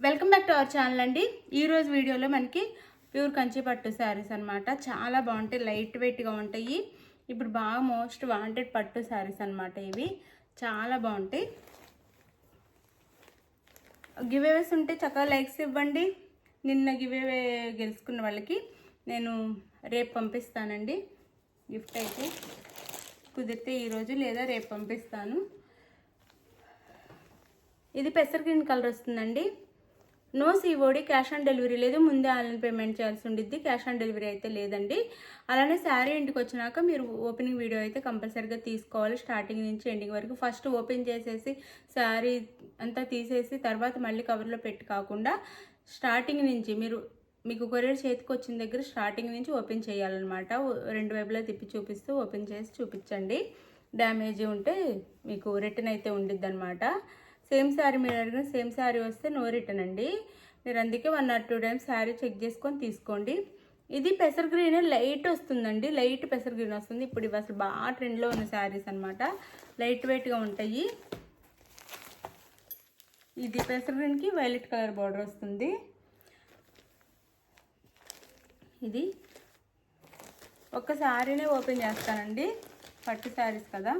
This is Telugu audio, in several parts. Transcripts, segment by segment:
Welcome back to our channel అండి. ఈరోజు వీడియోలో మనకి ప్యూర్ కంచి పట్టు శారీస్ అనమాట. చాలా బాగుంటాయి, లైట్ వెయిట్గా ఉంటాయి. ఇప్పుడు బాగా మోస్ట్ వాంటెడ్ పట్టు శారీస్ అనమాట. ఇవి చాలా బాగుంటాయి. గివేవేస్ ఉంటే చక్కగా లైక్స్ ఇవ్వండి. నిన్న గివేవే గెలుచుకున్న వాళ్ళకి నేను రేపు పంపిస్తానండి. గిఫ్ట్ అయితే కుదిరితే ఈరోజు లేదా రేపు పంపిస్తాను. ఇది పెసర్ గ్రీన్ కలర్ వస్తుందండి. No COD, cash on delivery లేదు. ముందే ఆన్లైన్ పేమెంట్ చేయాల్సి ఉండిద్ది. క్యాష్ ఆన్ డెలివరీ అయితే లేదండి. అలానే శారీ ఇంటికి వచ్చినాక మీరు ఓపెనింగ్ వీడియో అయితే కంపల్సరీగా తీసుకోవాలి. స్టార్టింగ్ నుంచి ఎండింగ్ వరకు ఫస్ట్ ఓపెన్ చేసేసి శారీ అంతా తీసేసి తర్వాత మళ్ళీ కవర్లో పెట్టి కాకుండా స్టార్టింగ్ నుంచి మీకు కొరియర్ చేతికి వచ్చిన దగ్గర స్టార్టింగ్ నుంచి ఓపెన్ చేయాలన్నమాట. రెండు వైపులా తిప్పి చూపిస్తూ ఓపెన్ చేసి చూపించండి. డ్యామేజ్ ఉంటే మీకు రిటర్న్ అయితే ఉండిద్ది అనమాట. సేమ్ శారీ మీరు అడిగిన సేమ్ శారీ వస్తే నో రిటర్న్ అండి. మీరు అందుకే 1 or 2 times శారీ చెక్ చేసుకొని తీసుకోండి. ఇది పెసర్ గ్రీన్ లైట్ వస్తుందండి. లైట్ పెసర్ గ్రీన్ వస్తుంది. ఇప్పుడు ఇవి అసలు బాగా ట్రెండ్లో ఉన్న శారీస్ అనమాట. లైట్ వెయిట్గా ఉంటాయి. ఇది పెసర్ గ్రీన్కి వైలెట్ కలర్ బార్డర్ వస్తుంది. ఇది ఒక శారీనే ఓపెన్ చేస్తానండి. పట్టు శారీస్ కదా.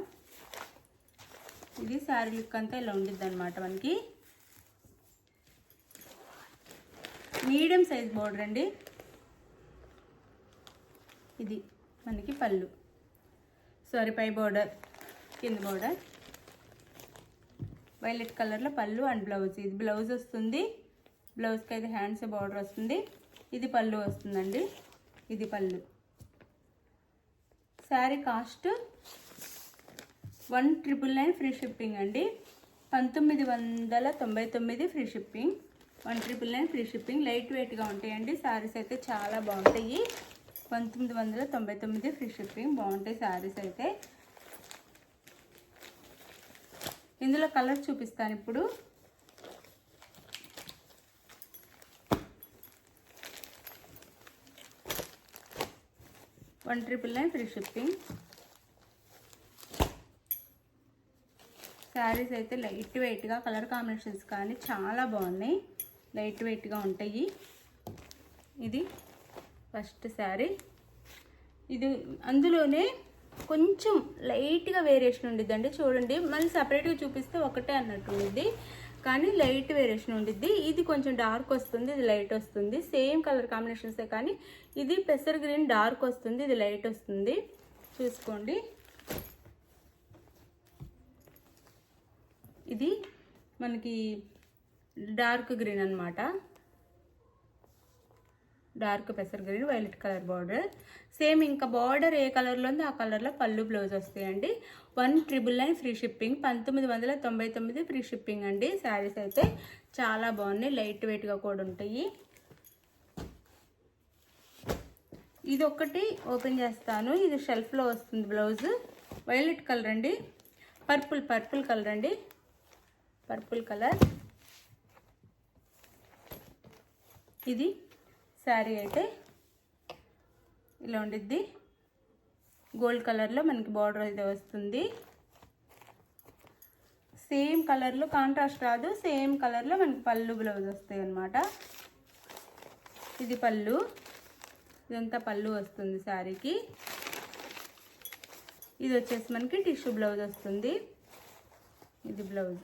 ఇది శారీ లుక్ అంతా ఇలా ఉండిద్ది అనమాట. మనకి మీడియం సైజ్ బోర్డర్ అండి. ఇది మనకి పళ్ళు, సారీ పై బోర్డర్, కింద బోర్డర్, వైలెట్ కలర్లో పళ్ళు అండ్ బ్లౌజ్. ఇది బ్లౌజ్ వస్తుంది. బ్లౌజ్కి అయితే హ్యాండ్స్ బోర్డర్ వస్తుంది. ఇది పళ్ళు వస్తుందండి. ఇది పళ్ళు. శారీ కాస్ట్ 1999 ఫ్రీ షిప్పింగ్ అండి. 1999 free shipping. 1999 free shipping. Light వెయిట్గా ఉంటాయండి. శారీస్ అయితే చాలా బాగుంటాయి. 1999 ఫ్రీ షిప్పింగ్. బాగుంటాయి శారీస్ అయితే. ఇందులో కలర్ చూపిస్తాను ఇప్పుడు. $1,999 ఫ్రీ షిప్పింగ్. శారీస్ అయితే లైట్ వెయిట్గా, కలర్ కాంబినేషన్స్ కానీ చాలా బాగున్నాయి. లైట్ వెయిట్గా ఉంటాయి. ఇది ఫస్ట్ శారీ. ఇది అందులోనే కొంచెం లైట్గా వేరియేషన్ ఉండిద్దండి. చూడండి, మళ్ళీ సపరేట్గా చూపిస్తే ఒకటే అన్నట్టు ఉండిద్ది, కానీ లైట్ వేరియేషన్ ఉండిద్ది. ఇది కొంచెం డార్క్ వస్తుంది, ఇది లైట్ వస్తుంది. సేమ్ కలర్ కాంబినేషన్సే కానీ ఇది పెసర్ గ్రీన్ డార్క్ వస్తుంది, ఇది లైట్ వస్తుంది. చూసుకోండి. ఇది మనకి డార్క్ గ్రీన్ అనమాట. డార్క్ పెసర్ green, violet colour border. Same ఇంకా బార్డర్ ఏ కలర్లో ఉందో ఆ కలర్లో పళ్ళు బ్లౌజ్ వస్తాయండి. 1999 ఫ్రీ షిప్పింగ్. 1999 ఫ్రీ షిప్పింగ్ అండి. శారీస్ అయితే చాలా బాగున్నాయి. లైట్ వెయిట్గా కూడా ఉంటాయి. ఇది ఒకటి ఓపెన్ చేస్తాను. ఇది షెల్ఫ్లో వస్తుంది బ్లౌజ్. వైలెట్ కలర్ అండి. పర్పుల్ కలర్ అండి. Purple colour. ఇది శారీ అయితే ఇలా ఉండిద్ది. గోల్డ్ కలర్లో మనకి బార్డర్ అయితే వస్తుంది. సేమ్ కలర్లో, కాంట్రాస్ట్ రాదు, సేమ్ కలర్లో మనకి పళ్ళు బ్లౌజ్ వస్తాయి అన్నమాట. ఇది పళ్ళు. ఇదంతా పళ్ళు వస్తుంది శారీకి. ఇది వచ్చేసి మనకి టిష్యూ బ్లౌజ్ వస్తుంది. ఇది బ్లౌజ్.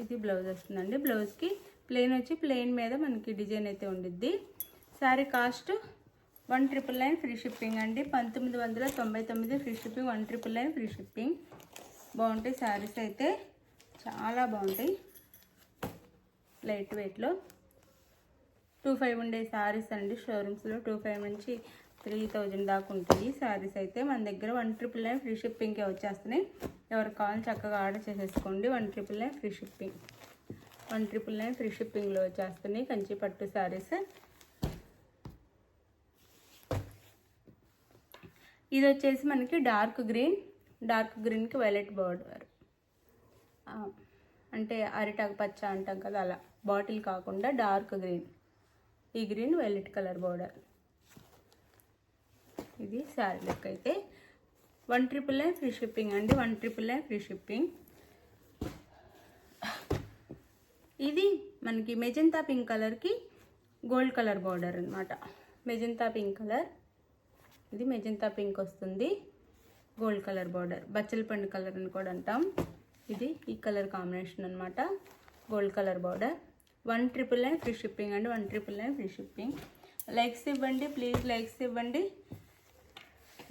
ఇది బ్లౌజ్ వస్తుందండి. బ్లౌజ్కి ప్లెయిన్ వచ్చి ప్లెయిన్ మీద మనకి డిజైన్ అయితే ఉండిద్ది. శారీ కాస్ట్ 1999 ఫ్రీ షిప్పింగ్ అండి. 1999 ఫ్రీ షిప్పింగ్. 1999 free shipping. బాగుంటాయి శారీస్ అయితే, చాలా బాగుంటాయి. లైట్ వెయిట్లో 2500 ఉండే శారీస్ అండి. షోరూమ్స్లో 2500 నుంచి 3000 దాకా ఉంటాయి శారీస్ అయితే. మన దగ్గర 1999 ఫ్రీ షిప్పింగ్కే వచ్చేస్తున్నాయి. ఎవరికి కావాలి చక్కగా ఆర్డర్ చేసేసుకోండి. 1999 ఫ్రీ షిప్పింగ్. 1999 ఫ్రీ షిప్పింగ్లో వచ్చేస్తున్నాయి కంచి పట్టు శారీస్. ఇది వచ్చేసి మనకి డార్క్ గ్రీన్కి వైలెట్ బార్డర్, అంటే అరిటాకు పచ్చ అంటాం కదా, అలా బాటిల్ కాకుండా డార్క్ గ్రీన్. ఈ గ్రీన్ వైలెట్ కలర్ బార్డర్. ఇది శారీ లుక్ అయితే. 1999 ఫ్రీ షిప్పింగ్ అండి. 1999 ఫ్రీ షిప్పింగ్. ఇది మనకి మెజంతా పింక్ కలర్కి గోల్డ్ కలర్ బార్డర్ అనమాట. మెజంతా పింక్ కలర్, ఇది మెజంతా పింక్ వస్తుంది, గోల్డ్ కలర్ బార్డర్, బచ్చల పండు కలర్ అని కూడా అంటాం. ఇది ఈ కలర్ కాంబినేషన్ అనమాట, gold colour border. 1,999 free shipping అండి, 1,999 ఫ్రీ షిప్పింగ్. లైక్స్ ఇవ్వండి ప్లీజ్, లైక్స్ ఇవ్వండి.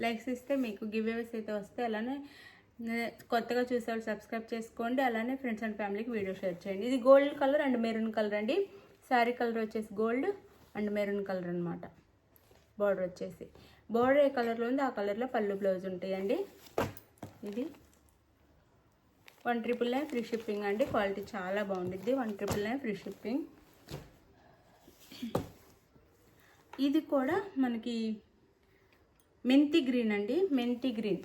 లైక్స్ ఇస్తే మీకు గివ్ అవేస్ అయితే వస్తాయి. అలానే కొత్తగా చూసేవాళ్ళు సబ్స్క్రైబ్ చేసుకోండి. అలానే ఫ్రెండ్స్ అండ్ ఫ్యామిలీకి వీడియో షేర్ చేయండి. ఇది gold colour and maroon colour అండి. శారీ కలర్ వచ్చేసి గోల్డ్ అండ్ మెరూన్ కలర్ అనమాట. బార్డర్ వచ్చేసి బార్డర్ ఏ కలర్లో ఉంది ఆ కలర్లో పళ్ళు బ్లౌజ్ ఉంటాయండి. ఇది 1,999 ఫ్రీ షిప్పింగ్ అండి. క్వాలిటీ చాలా బాగుంటుంది. 1,999 ఫ్రీ షిప్పింగ్. ఇది కూడా మనకి మెంతి గ్రీన్ అండి, మెంతి గ్రీన్,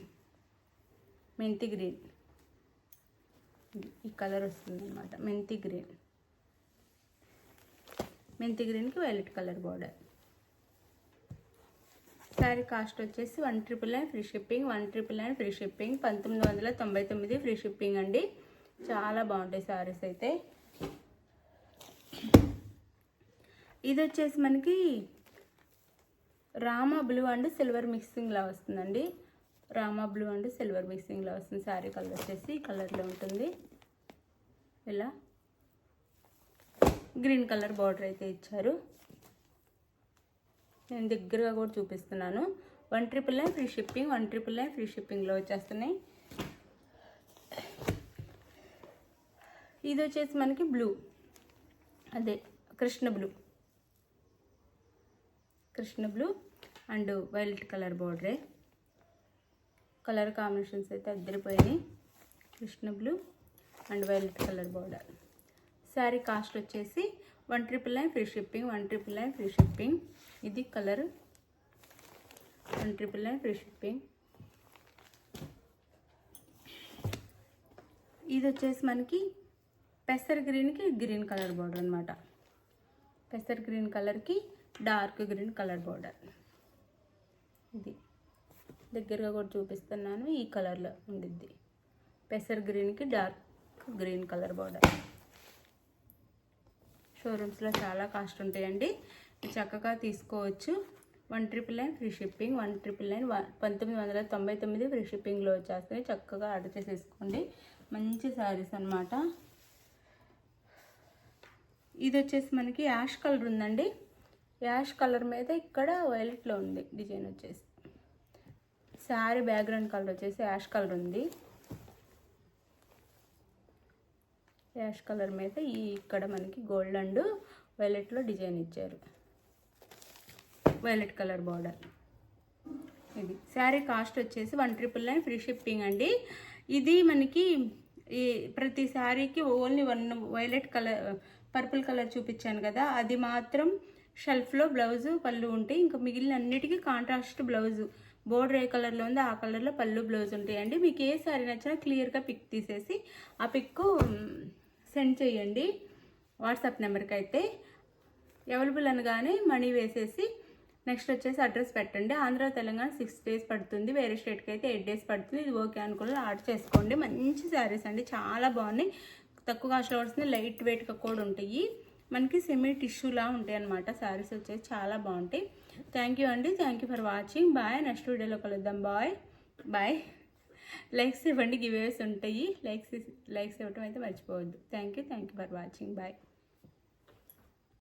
మెంతి గ్రీన్ ఈ కలర్ వస్తుంది అనమాట. మెంతి గ్రీన్, మెంతి గ్రీన్కి violet colour border. Sari cost వచ్చేసి 1,999 free shipping, 1,999 free shipping, 1,999 free shipping అండి. చాలా బాగుంటాయి శారీస్ అయితే. ఇది వచ్చేసి మనకి రామా బ్లూ అండ్ సిల్వర్ మిక్సింగ్లా వస్తుందండి. రామా బ్లూ అండ్ సిల్వర్ మిక్సింగ్లా వస్తుంది. శారీ కలర్ వచ్చేసి ఈ కలర్లో ఉంటుంది. ఇలా గ్రీన్ కలర్ బార్డర్ అయితే ఇచ్చారు. నేను దగ్గరగా కూడా చూపిస్తున్నాను. 1,999 ఫ్రీ షిప్పింగ్, 1,999 ఫ్రీ షిప్పింగ్లో వచ్చేస్తున్నాయి. ఇది వచ్చేసి మనకి బ్లూ, అదే Krishna blue, Krishna blue and violet colour బార్డరే. కలర్ కాంబినేషన్స్ అయితే అద్దరిపోయినాయి. Krishna blue and violet colour border. Sari cost వచ్చేసి 1,999 ఫ్రీ షిప్పింగ్, 1,999 ఫ్రీ షిప్పింగ్. ఇది కలర్ 1,999 ఫ్రీ షిప్పింగ్. ఇది వచ్చేసి మనకి పెసర్ గ్రీన్కి గ్రీన్ కలర్ బార్డర్ అనమాట. పెసర్ గ్రీన్ కలర్కి డార్క్ గ్రీన్ కలర్ బార్డర్. ఇది దగ్గరగా కూడా చూపిస్తున్నాను. ఈ కలర్లో ఉండిద్ది. పెసర్ గ్రీన్కి డార్క్ గ్రీన్ కలర్ బార్డర్. షోరూమ్స్లో చాలా కాస్ట్ ఉంటాయండి, చక్కగా తీసుకోవచ్చు. 1,999 ఫ్రీ షిప్పింగ్, 1,999 1999 ఫ్రీ షిప్పింగ్లో వచ్చేస్తాయి. చక్కగా ఆర్డర్ చేసేసుకోండి. మంచి శారీస్ అనమాట. ఇది వచ్చేసి మనకి యాష్ కలర్ ఉందండి. యాష్ కలర్ మీద ఇక్కడ వైలెట్లో ఉంది డిజైన్ వచ్చేసి. శారీ బ్యాక్గ్రౌండ్ కలర్ వచ్చేసి యాష్ కలర్ ఉంది. యాష్ కలర్ మీద ఇక్కడ మనకి గోల్డ్ అండ్ వైలెట్లో డిజైన్ ఇచ్చారు. Violet colour border. ఇది శారీ కాస్ట్ వచ్చేసి 1,999 ఫ్రీ షిప్పింగ్ అండి. ఇది మనకి ఈ ప్రతి శారీకి only 1 violet colour purple colour చూపించాను కదా, అది మాత్రం షెల్ఫ్లో బ్లౌజు పళ్ళు ఉంటాయి. ఇంకా మిగిలిన అన్నిటికీ కాంట్రాస్ట్ బ్లౌజు. బోర్డర్ ఏ కలర్లో ఉందో ఆ కలర్లో పళ్ళు బ్లౌజ్ ఉంటాయండి. మీకు ఏ శారీ నచ్చినా క్లియర్గా పిక్ తీసేసి ఆ పిక్ సెండ్ చేయండి వాట్సాప్ నెంబర్కి. అయితే అవైలబుల్ అనగానే మనీ వేసేసి నెక్స్ట్ వచ్చేసి అడ్రస్ పెట్టండి. ఆంధ్ర తెలంగాణ 6 డేస్ పడుతుంది, వేరే స్టేట్కి అయితే 8 డేస్ పడుతుంది. ఇది ఓకే అనుకుని ఆర్డర్ చేసుకోండి. మంచి శారీస్ అండి, చాలా బాగున్నాయి. తక్కువ కాస్ట్లో వస్తుంది, లైట్ వెయిట్గా కూడా ఉంటాయి. మనకి సెమీ టిష్యూలా ఉంటాయి అన్నమాట. శారీస్ వచ్చేసి చాలా బాగుంటాయి. థ్యాంక్ యూ అండి, thank you for watching. Bye. Next వీడియోలో కలుద్దాం. Bye bye. లైక్స్ ఇవ్వండి, గివ్ అవేస్ ఉంటాయి. లైక్స్ ఇవ్వటం అయితే మర్చిపోవద్దు. Thank you for watching. Bye.